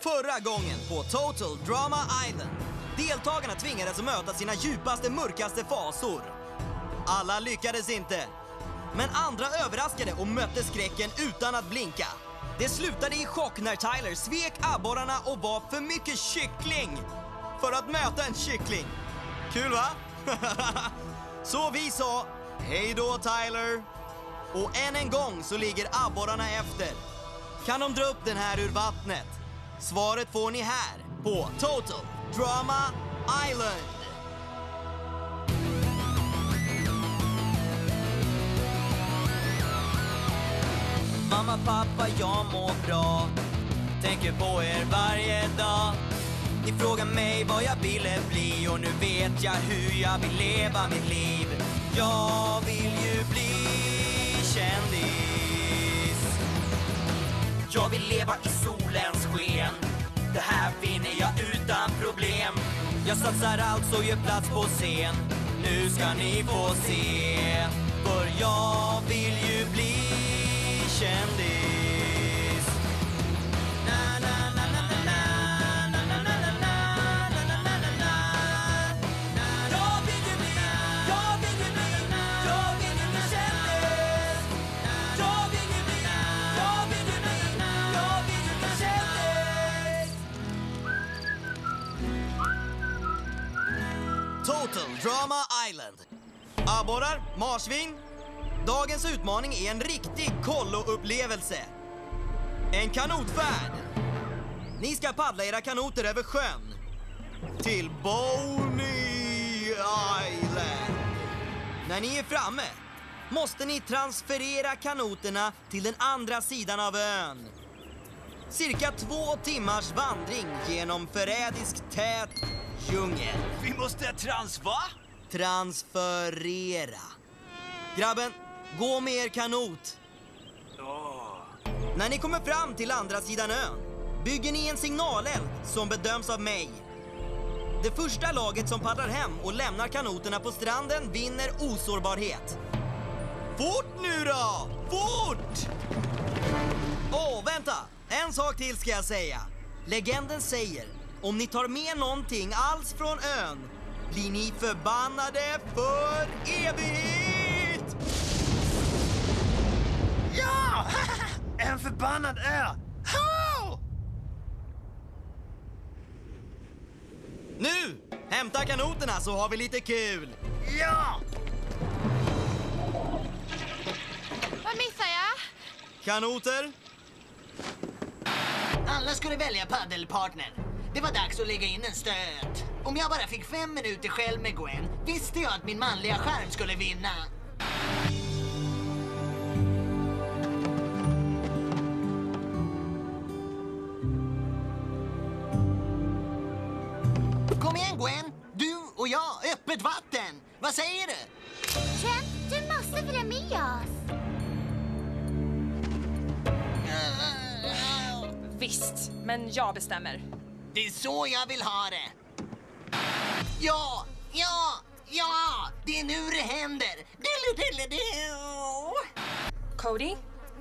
Förra gången på Total Drama Island. Deltagarna tvingades att möta sina djupaste, mörkaste fasor. Alla lyckades inte. Men andra överraskade och mötte skräcken utan att blinka. Det slutade i chock när Tyler svek abborrarna och var för mycket kyckling för att möta en kyckling. Kul va? Så vi sa, hej då Tyler. Och än en gång så ligger abborrarna efter. Kan de dra upp den här ur vattnet? Svaret får ni här på Total Drama Island. Mamma, pappa, jag mår bra. Tänker på er varje dag. Ni frågar mig vad jag ville bli och nu vet jag hur jag vill leva mitt liv. Jag vill ju bli kändis. Jag vill leva i solens sken. Det här vinner jag utan problem. Jag satsar allt och gör plats på scen. Nu ska ni få se. För jag vill ju bli kändis. Na na na na na na na na na na na na na na. Jag vill ju bli kändis. Jag vill ju bli kändis. Total Drama Island. Abborrar, marsvin. Dagens utmaning är en riktig kollo-upplevelse. En kanotfärd. Ni ska paddla era kanoter över sjön. Till Boney Island. När ni är framme måste ni transferera kanoterna till den andra sidan av ön. Cirka 2 timmars vandring genom förrädisk tät djungel. Vi måste Transferera. Grabben, gå med er kanot. När ni kommer fram till andra sidan ön bygger ni en signaleld som bedöms av mig. Det första laget som paddlar hem och lämnar kanoterna på stranden vinner osårbarhet. Fort nu då! Fort! Vänta! En sak till ska jag säga. Legenden säger, om ni tar med någonting alls från ön blir ni förbannade för evighet! Ja! En förbannad ö! Ho! Nu! Hämta kanoterna så har vi lite kul! Ja! Vad missar jag? Kanoter? Alla skulle välja paddelpartner. Det var dags att lägga in en stöt. Om jag bara fick 5 minuter själv med Gwen visste jag att min manliga skärm skulle vinna. Kom igen Gwen, du och jag, öppet vatten. Vad säger du? Trent, du måste följa med oss. Visst, men jag bestämmer. Det är så jag vill ha det. Ja, det är nu det händer. Cody,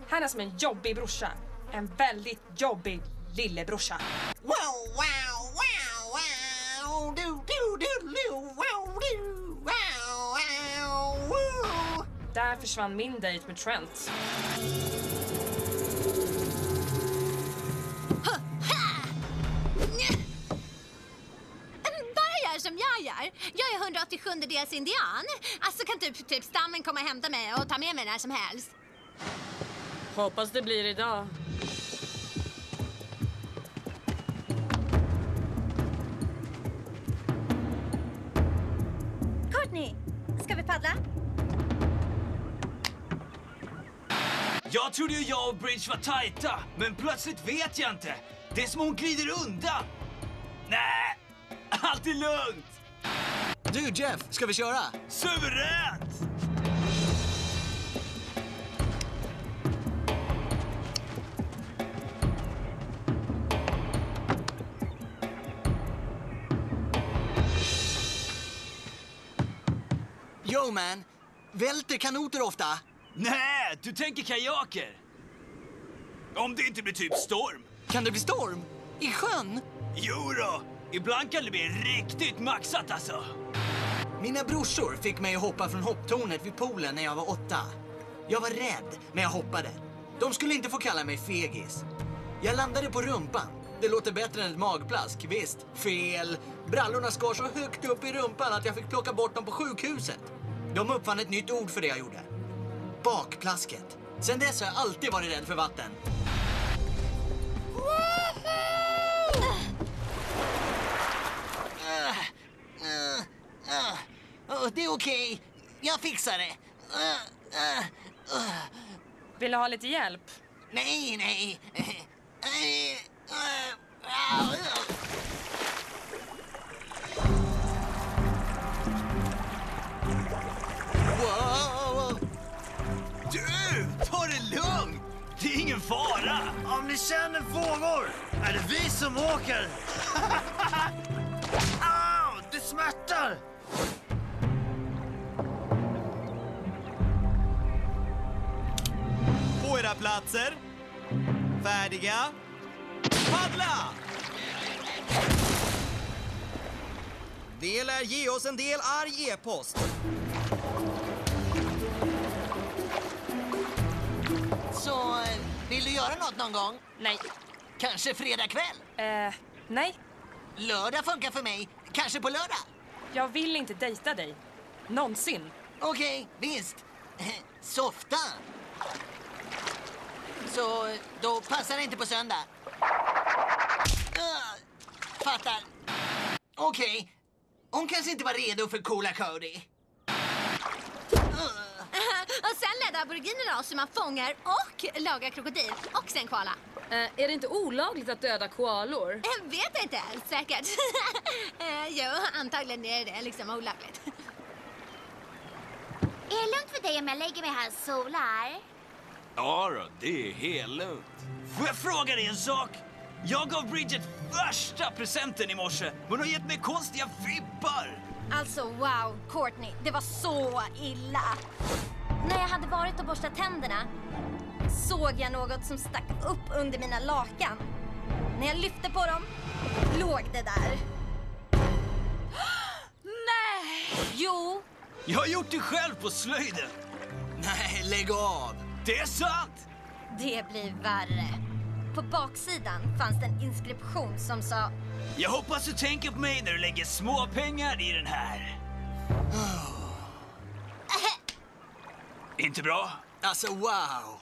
han är som en jobbig brorsa. En väldigt jobbig lillebrorsa. Wow. Där försvann min dejt med Trent. Bara gör som jag gör. Jag är 187-dels indian. Alltså kan typ stammen komma och hämta mig och ta med mig när som helst. Hoppas det blir idag. Courtney, ska vi paddla? Jag trodde ju jag och Bridge var tajta, men plötsligt vet jag inte. Det är som hon glider undan. Nej, allt är lugnt. Du Jeff, ska vi köra? Suveränt! Yo man, välter kanoter ofta? Nej, du tänker kajaker. Om det inte blir typ storm. Kan det bli storm? I sjön? Jo då, ibland kan det bli riktigt maxat alltså. Mina brorsor fick mig att hoppa från hopptornet vid poolen när jag var 8. Jag var rädd, men jag hoppade. De skulle inte få kalla mig fegis. Jag landade på rumpan. Det låter bättre än ett magplask, visst. Fel. Brallorna skar så högt upp i rumpan att jag fick plocka bort dem på sjukhuset. De uppfann ett nytt ord för det jag gjorde. Bakplasket. Sen dess har jag alltid varit rädd för vatten. Det är okej. Jag fixar det. Vill du ha lite hjälp? Nej. Wow! Du, ta det lugnt! Det är ingen fara! Om ni känner vågor är det vi som åker. Au, det smärtar! På era platser. Färdiga. Paddla! Det lär ge oss en del arg e-post. Så, vill du göra något någon gång? Nej. Kanske fredag kväll? Nej. Lördag funkar för mig. Kanske på lördag? Jag vill inte dejta dig. Någonsin. Okej, visst. Softa. Så då passar det inte på söndag. Fattar. Okej. Hon kanske inte var redo för coola Cody. Och sen ledde aboriginerna oss hur man fångar och lagar krokodil och sen koala. Är det inte olagligt att döda koalor? Jag vet inte, säkert. Jo, antagligen är det liksom olagligt. Är det lugnt för dig om jag lägger mig här och solar? Ja då, det är helt lugnt. Får jag fråga dig en sak? Jag gav Bridget värsta presenten i morse. Hon har gett mig konstiga vibbar. Alltså wow, Courtney, det var så illa. När jag hade varit och borstat tänderna såg jag något som stack upp under mina lakan. När jag lyfte på dem låg det där. Nej! Jo. Jag har gjort det själv på slöjden. Nej, lägg av. Det är sant! Det blir värre. På baksidan fanns det en inskription som sa: Jag hoppas du tänker på mig när du lägger små pengar i den här. Inte bra? Alltså wow.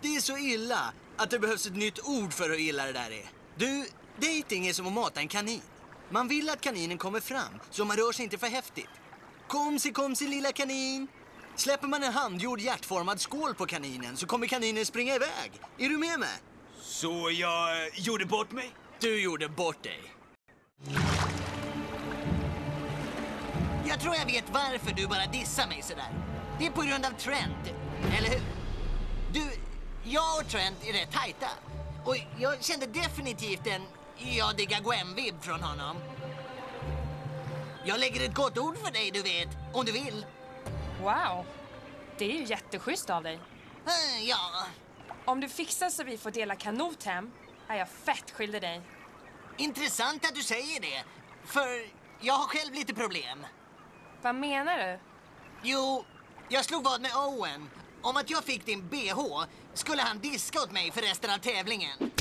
Det är så illa att det behövs ett nytt ord för hur illa det där är. Du, dating är som att mata en kanin. Man vill att kaninen kommer fram, så man rör sig inte för häftigt. Komsi lilla kanin. Släpper man en handgjord hjärtformad skål på kaninen så kommer kaninen springa iväg. Är du med mig? Så jag gjorde bort mig? Du gjorde bort dig. Jag tror jag vet varför du bara dissar mig sådär. Det är på grund av Trent, eller hur? Du, jag och Trent är rätt tajta. Och jag kände definitivt en jag diggar Gwen-vibb från honom. Jag lägger ett gott ord för dig, du vet, om du vill. Wow. Det är ju jätteschysst av dig. Ja, Om du fixar så vi får dela kanot hem är jag fett skyldig dig. intressant att du säger det. För jag har själv lite problem. Vad menar du? Jo, jag slog vad med Owen. Om att jag fick din BH skulle han diska åt mig för resten av tävlingen.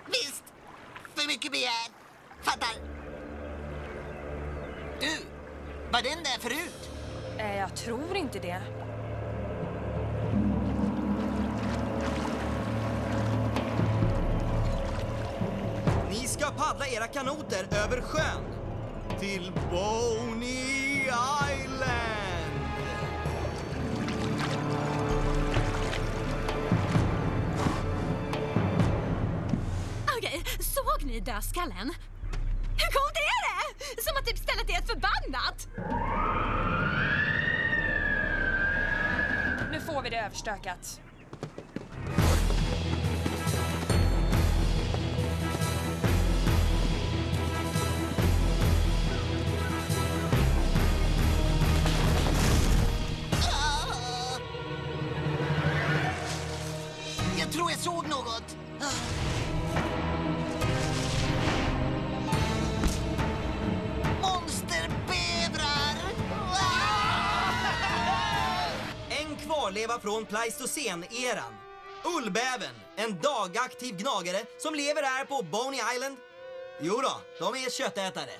Visst, för mycket begär. Fattar. Du, var den där förut? Jag tror inte det. Ni ska paddla era kanoter över sjön till Boney Island. Okej, såg ni dödskallen? Hur coolt är det? Som att typ stället är ett förbannat. Nu får vi det överstökat. Jag tror jag såg något. Monsterbebrar! En kvarleva från Pleistocen-eran. Ullbäven, en dagaktiv gnagare som lever här på Boney Island. Jo då, de är köttätare.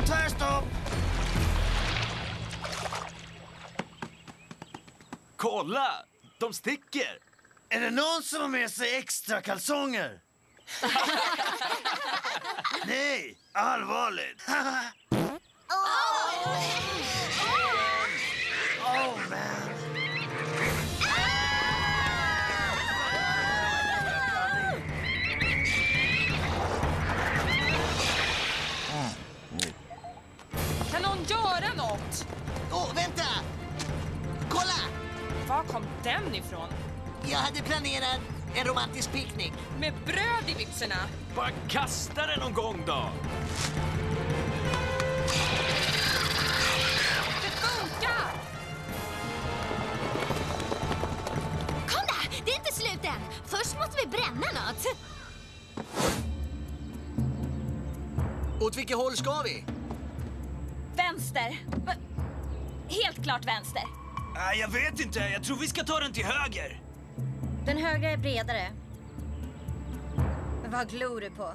Tvärstopp! Kolla! De sticker! Är det någon som har med sig extra kalsonger? Nej, allvarligt. Oh man. Kan någon göra något? Åh, vänta! Kolla! Var kom den ifrån? Jag hade planerat en romantisk picknick. Med bröd i byxorna? Bara kasta den någon gång då! Det funkar! Kom där! Det är inte slut än. Först måste vi bränna något. Åt vilket håll ska vi? Vänster. Helt klart vänster. Nej, jag vet inte. Jag tror vi ska ta den till höger. Den högra är bredare. Vad glor du på?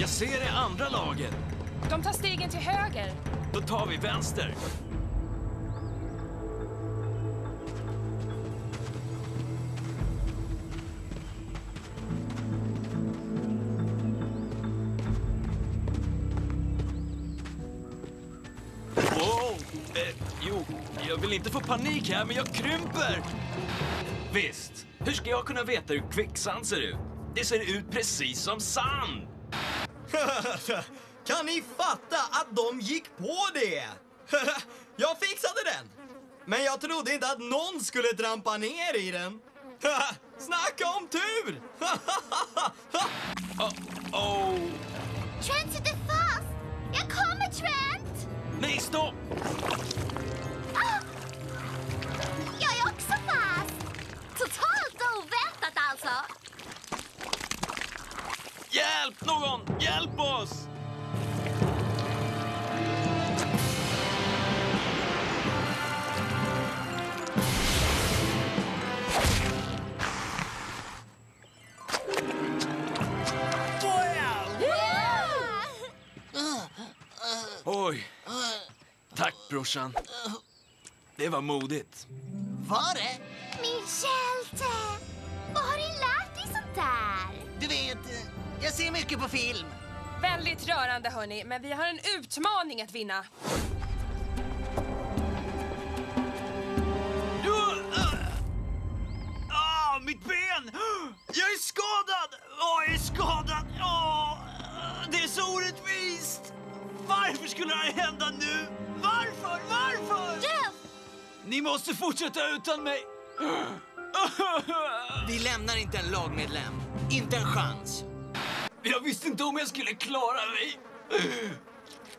Jag ser det andra laget. De tar stegen till höger. Då tar vi vänster. Wow! Jo, jag vill inte få panik här, men jag krymper! Visst, hur ska jag kunna veta hur kvicksand ser ut? Det ser ut precis som sand! Kan ni fatta att de gick på det? Jag fixade den! Men jag trodde inte att någon skulle trampa ner i den. Snacka om tur! Oh. Trent sitter fast. Jag kommer, Trent! Nej, stopp! Jag är också fast. Totalt oväntat alltså. Hjälp någon! Hjälp oss! Oj. Tack, brorsan. Det var modigt. Var det? Min hjälte. Vad har du lärt dig sånt där? Du vet, jag ser mycket på film. Väldigt rörande, hörni, men vi har en utmaning att vinna. Mitt ben! Jag är skadad! Jag är skadad! Det är så orättvist! Varför skulle det här hända nu? Varför? Jeff! Ni måste fortsätta utan mig! Vi lämnar inte en lagmedlem. Inte en chans. Jag visste inte om jag skulle klara mig.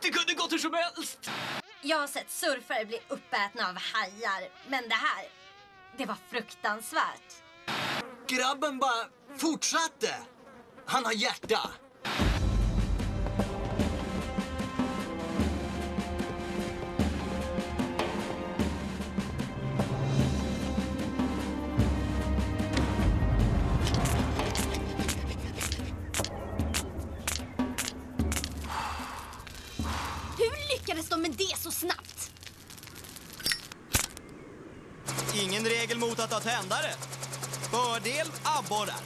Det kunde gått hur som helst. Jag har sett surfare bli uppätna av hajar, men det här, det var fruktansvärt. Grabben bara fortsatte. Han har hjärta. Hur lyckades de med det så snabbt? Ingen regel mot att ha tändare. Fördel abborrar.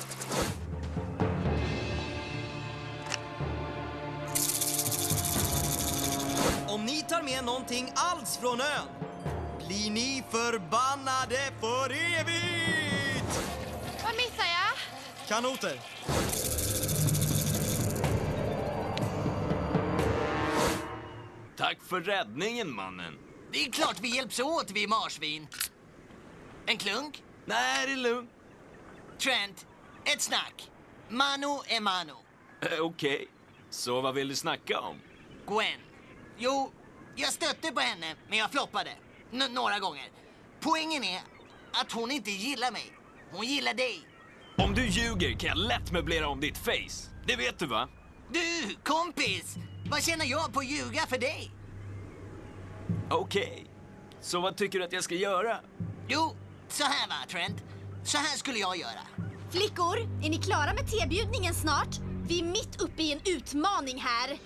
Om ni tar med någonting alls från ön blir ni förbannade för evigt! Vad missar jag? Kanoter. Tack för räddningen, mannen. Det är klart vi hjälps åt, vi marsvin. En klunk? Nej, det är lugnt. Trent, ett snack. Mano är mano. Okej. Så vad vill du snacka om? Gwen. Jo, jag stötte på henne, men jag floppade. Några gånger. Poängen är att hon inte gillar mig. Hon gillar dig. Om du ljuger kan jag lätt möblera om ditt face. Det vet du, va? Du, kompis! Vad känner jag på att ljuga för dig? Okej. Så vad tycker du att jag ska göra? Jo, så här va, Trent. Så här skulle jag göra. Flickor, är ni klara med tebjudningen snart? Vi är mitt uppe i en utmaning här.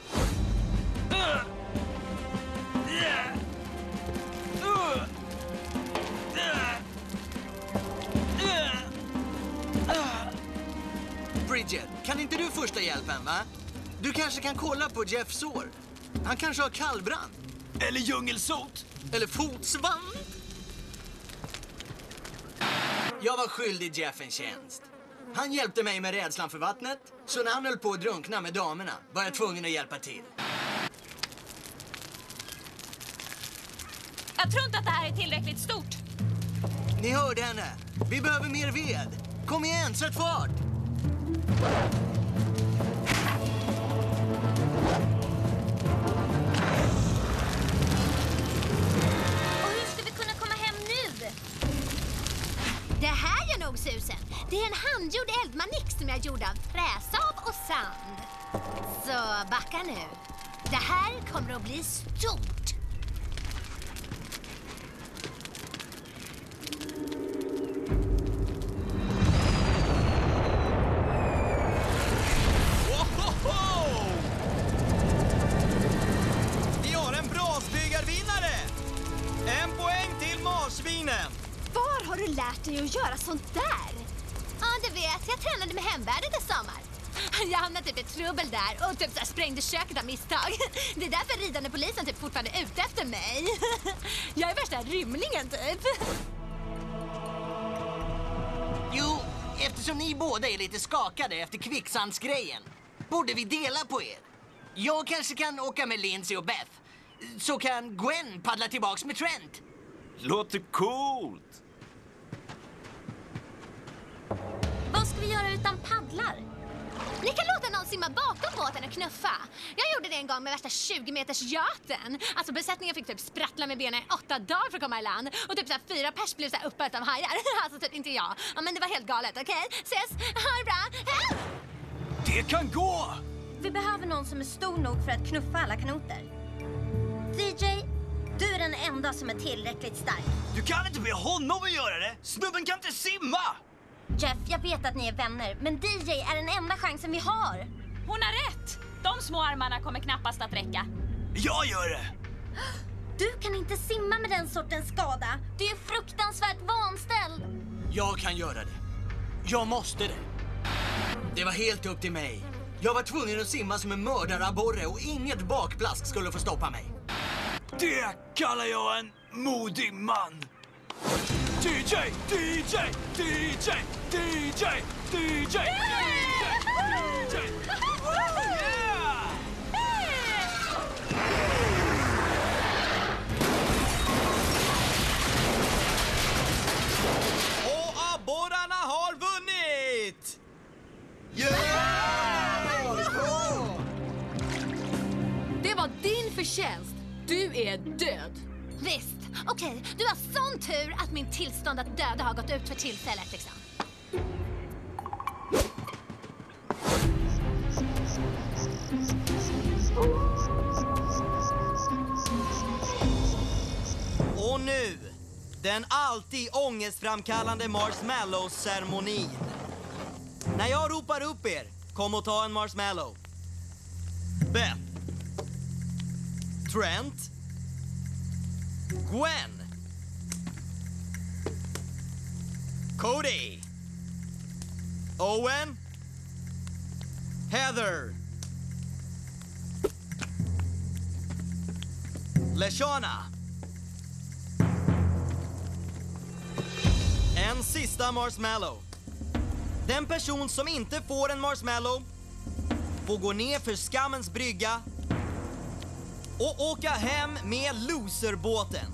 Bridget, kan inte du första hjälpen, va? Du kanske kan kolla på Jeffs sår. Han kanske har kallbrand. Eller djungelsot. Eller fotsvamp. Jag var skyldig Jeff en tjänst. Han hjälpte mig med rädslan för vattnet, så när han höll på att drunkna med damerna var jag tvungen att hjälpa till. Jag tror inte att det här är tillräckligt stort. Ni hörde henne. Vi behöver mer ved. Kom igen, sätt fart! Och hur ska vi kunna komma hem nu? Det här gör nog susen. Det är en handgjord eldmanix som jag gjorde av träsav och sand. Så backa nu. Det här kommer att bli stort. Vi har en brasbyggarvinnare! En poäng till marsvinen! Var har du lärt dig att göra sånt där? Ja, du vet, jag tränade med hemvärnet i sommar. Jag hamnade typ i trubbel där och typ så här sprängde köket av misstag. Det är därför ridande polisen typ fortfarande är ute efter mig. Jag är värsta rymlingen typ. Jo, eftersom ni båda är lite skakade efter kvicksandsgrejen borde vi dela på er. Jag kanske kan åka med Lindsay och Beth. Så kan Gwen paddla tillbaks med Trent. Låter coolt. Vad ska vi göra utan paddlar? Ni kan låta någon simma bakom båten och knuffa. Jag gjorde det en gång med värsta 20-meters yachten. Alltså besättningen fick typ sprattla med benen i 8 dagar för att komma i land. Och typ så här 4 pers blev så här uppätna av hajar. Alltså typ inte jag. Ja, men det var helt galet, okej? Ses, ha det bra. Hej! Det kan gå! Vi behöver någon som är stor nog för att knuffa alla kanoter. DJ, du är den enda som är tillräckligt stark. Du kan inte be honom att göra det! Snubben kan inte simma! Jeff, jag vet att ni är vänner, men DJ är den enda chansen vi har. Hon har rätt! De små armarna kommer knappast att räcka. Jag gör det! Du kan inte simma med den sortens skada. Du är fruktansvärt vanställd. Jag kan göra det. Jag måste det. Det var helt upp till mig. Jag var tvungen att simma som en mördarabborre och inget bakplask skulle få stoppa mig. Det kallar jag en modig man! DJ! DJ! DJ! DJ! DJ! DJ! Yeah! Och abborrarna har vunnit! Det var din förtjänst. Du är död. Visst, okej. Du har sån tur att min tillstånd att döda har gått ut för tillfället liksom. Och nu, den alltid ångestframkallande marshmallow-ceremonin. När jag ropar upp er, kom och ta en marshmallow. Beth. Trent. Gwen. Cody. Owen. Heather. Leshana. En sista marshmallow. Den person som inte får en marshmallow får gå ner för skammens brygga och åka hem med loserbåten.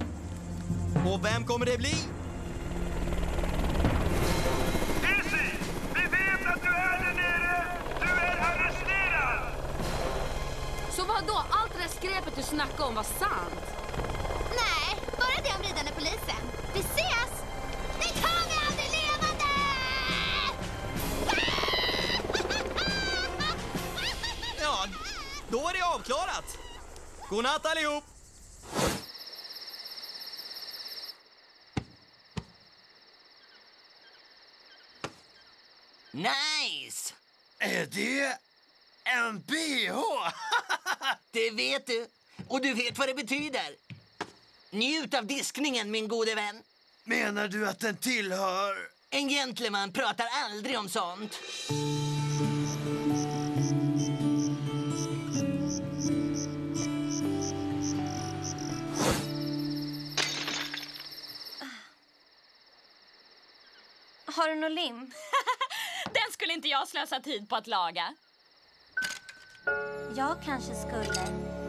Och vem kommer det bli? Izzy! Vi vet att du är där nere! Du är arresterad! Så vad då? Allt det där skräpet du snackade om var sant? Nej, bara det om ridande polisen. Vi ses! Ni tar mig aldrig levande! Ja, då är det avklarat. Godnatt allihop! Nice! Är det en BH? Det vet du. Och du vet vad det betyder. Njut av diskningen, min gode vän. Menar du att den tillhör... En gentleman pratar aldrig om sånt. Har du någon lim? Den skulle inte jag slösa tid på att laga. Jag kanske skulle.